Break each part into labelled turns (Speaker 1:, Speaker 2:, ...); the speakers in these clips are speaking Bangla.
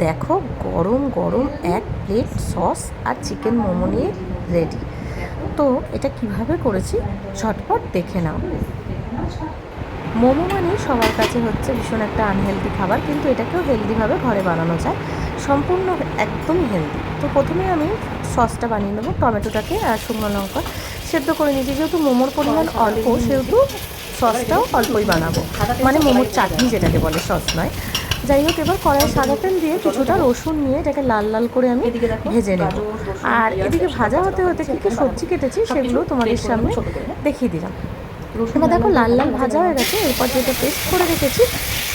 Speaker 1: দেখো গরম গরম এক প্লেট সস আর চিকেন মোমো নিয়ে রেডি। তো এটা কিভাবে করেছি ঝটপট দেখে নাও। মোমো মানে সবার কাছে হচ্ছে ভীষণ একটা আনহেলদি খাবার, কিন্তু এটাকেও হেলদিভাবে ঘরে বানানো যায়, সম্পূর্ণ একদম হেলদি। তো প্রথমে আমি সসটা বানিয়ে নেবো। টমেটোটাকে আর শুকনো লঙ্কা সেদ্ধ করে নিয়েছি, যেহেতু মোমোর পরিমাণ অল্প সেহেতু সসটাও অল্পই বানাবো, মানে মোমোর চাটনি যেটাকে বলে, সস নয়। যাই হোক, এবার কড়াইয়ে সাদা তেল দিয়ে কিছুটা রসুন নিয়ে এটাকে লাল লাল করে আমি ভেজে নেব। আর এদিকে ভাজা হতে হতে কী কী সবজি কেটেছি সেগুলো তোমাদের সামনে দেখিয়ে দিলাম। এবার দেখো লাল লাল ভাজা হয়ে গেছে। এরপর যেটা পেস্ট করে রেখেছি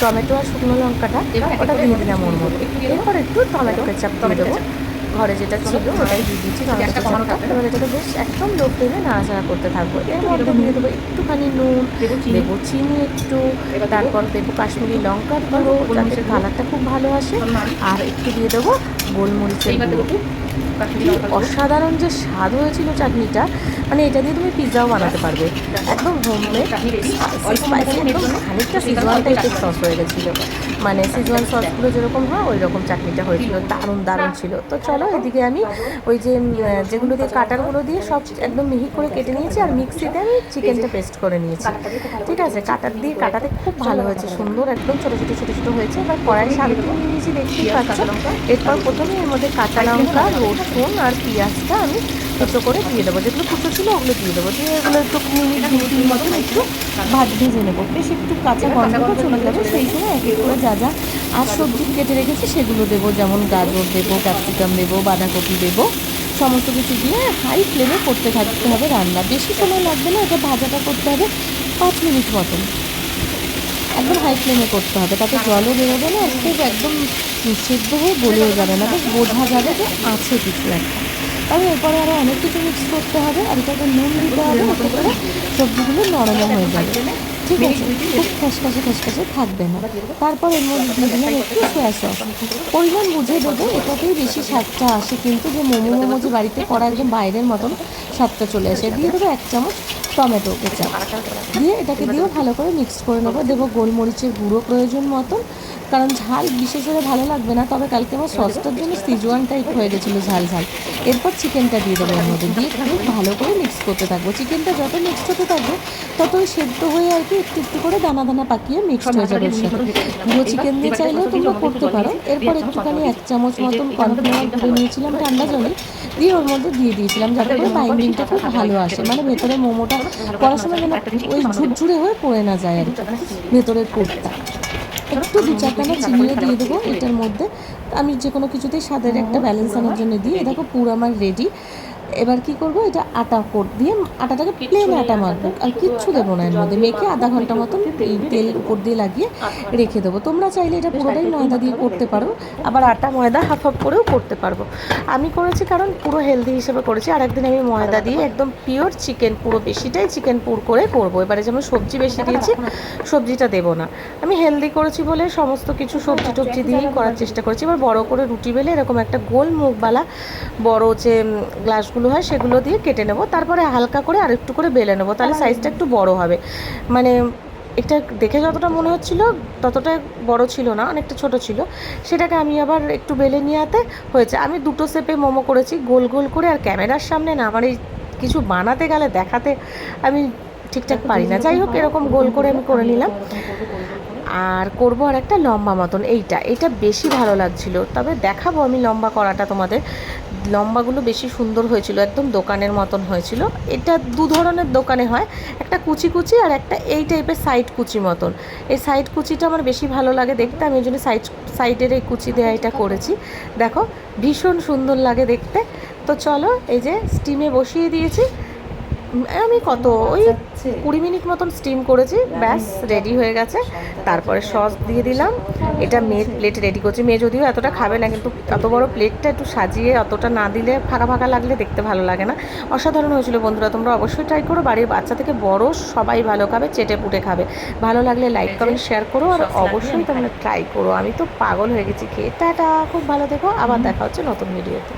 Speaker 1: টমেটো আর শুকনো লঙ্কাটা, ওটা দিয়ে দিলাম ওর মধ্যে। এরপর একটু টমেটো কেচাপ দিয়ে দেবো, ঘরে যেটা ছিল ওটাই দিয়ে দিচ্ছি টমেটো কেচাপটা। এবার এটাকে বেশ একদম লো ফ্লেমে নাড়াচাড়া করতে থাকবো। এর মধ্যে দিয়ে দেবো একটুখানি নুন, দেবো চিনি একটু, তারপর দেবো কাশ্মীরি লঙ্কার গুঁড়ো যাতে কালারটা খুব ভালো আসে, আর একটু দিয়ে দেবো গোলমরিচের গুঁড়ো। কি অসাধারণ যে স্বাদ হয়েছিল চাটনিটা, মানে এটা দিয়ে তুমি পিৎজাও বানাতে পারবে। একদম হোমমেড স্পাইসি, একদম খানিকটা সিজওয়ান টাইপের সস হয়ে গেছিলো, মানে সিজওয়ান সসগুলো যেরকম হয় ওই রকম চাটনিটা হয়েছিল, দারুণ দারুণ ছিল। তো চলো এদিকে আমি ওই যে যেগুলো দিয়ে কাটারগুলো দিয়ে সব একদম মিহি করে কেটে নিয়েছি, আর মিক্সিতে আমি চিকেনটা পেস্ট করে নিয়েছি। ঠিক আছে, কাটাতে খুব ভালো হয়েছে, সুন্দর একদম ছোটো ছোটো ছোটো ছোটো হয়েছে। এবার কড়াই সাদা তেল নিয়েছি, দেখতেই পাচ্ছ। এরপর প্রথমে এর মধ্যে কাঁচা লঙ্কা, রসুন আর পেঁয়াজটা আমি কুচো করে দিয়ে দেবো, যেগুলো কুচো ছিল ওগুলো দিয়ে দেবো, দিয়ে এগুলো একটু মিনিট 2-3 মতন একটু ভেজে নেবো, বেশ একটু কাঁচা গন্ধটা চলে যাবে। সেই সময় এক এক করে যা যা আর সবজি কেটে রেখেছি সেগুলো দেবো, যেমন গাজর দেবো, ক্যাপসিকাম দেবো, বাঁধাকপি দেবো। সমস্ত কিছু দিয়ে হাই ফ্লেমে করতে থাকতে হবে রান্না, বেশি সময় লাগবে না। এটা ভাজাটা করতে হবে 5 মিনিট মতন, একদম হাই ফ্লেমে করতে হবে, তাতে জলও বেরোবে না, খুব একদম সেদ্ধ হয়ে গলেও যাবে না, বেশ বোঝা যাবে যে আছে কিছু একটা। তবে এরপরে আরও অনেক কিছু মিক্স করতে হবে, আর এটাকে নুন দিতে হবে, এতে করে সবজিগুলো নরম হয়ে যাবে। ঠিক আছে, খুব খসখসে থাকবে না। তারপর এর মধ্যে দিয়ে দিলাম একটু সয়া সস, পরিমাণ বুঝে দেবো, এটাতেই বেশি স্বাদটা আসে, কিন্তু যে মোমো যে বাড়িতে করা একদম বাইরের মতন স্বাদটা চলে আসে। দিয়ে দেবো 1 চামচ টমেটো কেচাপ, দিয়ে এটাকে দিয়েও ভালো করে মিক্স করে নেবো। দেবো গোলমরিচের গুঁড়ো প্রয়োজন মতন, কারণ ঝাল বিশেষ করে ভালো লাগবে না, তবে কালকে আমার সসটার জন্য সিজওয়ান টাইপ হয়ে গেছিলো ঝাল ঝাল। এরপর চিকেনটা দিয়ে দেবো এর মধ্যে, দিয়ে খুব ভালো করে মিক্স করতে থাকবো। চিকেনটা যত মিক্সড হতে থাকবে ততই সেদ্ধ হয়ে আর কি একটু একটু করে দানা দানা পাকিয়ে মিক্সড হয়ে যাবে এর সাথে। পুরো চিকেন দিয়ে চাইলেও তোমরা করতে পারো। এরপর একটুখানি 1 চামচ মতন কর্নফ্লাওয়ার গুঁড়ো নিয়েছিলাম ঠান্ডা জলে, দিয়ে ওর মধ্যে দিয়ে দিয়েছিলাম, যাতে করে বাইন্ডিংটা খুব ভালো আসে, মানে ভেতরে মোমোটা করার সময় যেন ওই ঝুরঝুরে হয়ে পড়ে না যায় আর কি ভেতরের পুরটা। একটু 2-4 দানা চিনিও দিয়ে দেবো এটার মধ্যে, আমি যে কোনো কিছুতেই স্বাদের একটা ব্যালেন্স আনার জন্য দিই। দেখো পুরো আমার রেডি। এবার কি করব, এটা আটা দিয়ে আটাটাকে প্লেন আটা মাখবো, আর কিচ্ছু দেবো না এর মধ্যে। মেখে আধা ঘন্টা মতন তেল উপর দিয়ে লাগিয়ে রেখে দেবো। তোমরা চাইলে এটা পুরোটাই ময়দা দিয়ে করতে পারো, আবার আটা ময়দা হাফ হাফ করেও করতে পারবো। আমি করেছি কারণ পুরো হেলদি হিসেবে করেছি। আর একদিন আমি ময়দা দিয়ে একদম পিওর চিকেন, পুরো বেশিটাই চিকেন পুর করে করবো। এবারে যেমন সবজি বেশি দিয়েছি, সবজিটা দেবো না। আমি হেলদি করেছি বলে সমস্ত কিছু সবজি টবজি দিয়েই করার চেষ্টা করেছি। এবার বড় করে রুটি বেলে এরকম একটা গোল মুখবালা বড় যে গ্লাসগুলো হয় সেগুলো দিয়ে কেটে নেবো, তারপরে হালকা করে আর একটু করে বেলে নেবো, তাহলে সাইজটা একটু বড় হবে। মানে এটা দেখে যতটা মনে হচ্ছিল ততটা বড় ছিল না, অনেকটা ছোট ছিল। সেটাকে আমি আবার একটু বেলে নিয়ে হয়েছে। আমি দুটো শেপে মোমো করেছি, গোল গোল করে। আর ক্যামেরার সামনে না আমার এই কিছু বানাতে গেলে দেখাতে আমি ঠিকঠাক পারি না। যাই হোক, এরকম গোল করে আমি করে নিলাম। আর করবো আর একটা লম্বা মতন, এইটা বেশি ভালো লাগছিল, তবে দেখাবো আমি লম্বা করাটা তোমাদের। লম্বাগুলো বেশি সুন্দর হয়েছিল, একদম দোকানের মতন হয়েছিল। এটা 2 ধরনের দোকানে হয়, একটা কুচি কুচি আর একটা এই টাইপের সাইড কুচি মতন। এই সাইড কুচিটা আমার বেশি ভালো লাগে দেখতে, আমি ওই জন্য সাইডের এই কুচি দেওয়া এটা করেছি। দেখো ভীষণ সুন্দর লাগে দেখতে। তো চলো, এই যে স্টিমে বসিয়ে দিয়েছি আমি, কত ওই 20 মিনিট মতন স্টিম করেছি, ব্যাস রেডি হয়ে গেছে। তারপরে সস দিয়ে দিলাম। এটা মেয়ের প্লেট রেডি করছি। মেয়ে যদিও এতটা খাবে না, কিন্তু এত বড় প্লেটটা একটু সাজিয়ে অতটা না দিলে ফাঁকা ফাঁকা লাগলে দেখতে ভালো লাগে না। অসাধারণ হয়েছিল বন্ধুরা, তোমরা অবশ্যই ট্রাই করো। বাড়ির বাচ্চা থেকে বড় সবাই ভালো খাবে, চেটে পুটে খাবে। ভালো লাগলে লাইক কমেন্ট শেয়ার করো, আর অবশ্যই তোমরা ট্রাই করো। আমি তো পাগল হয়ে গেছি খেয়ে। টাটা, খুব ভালো থেকো, আবার দেখা হচ্ছে নতুন ভিডিওতে।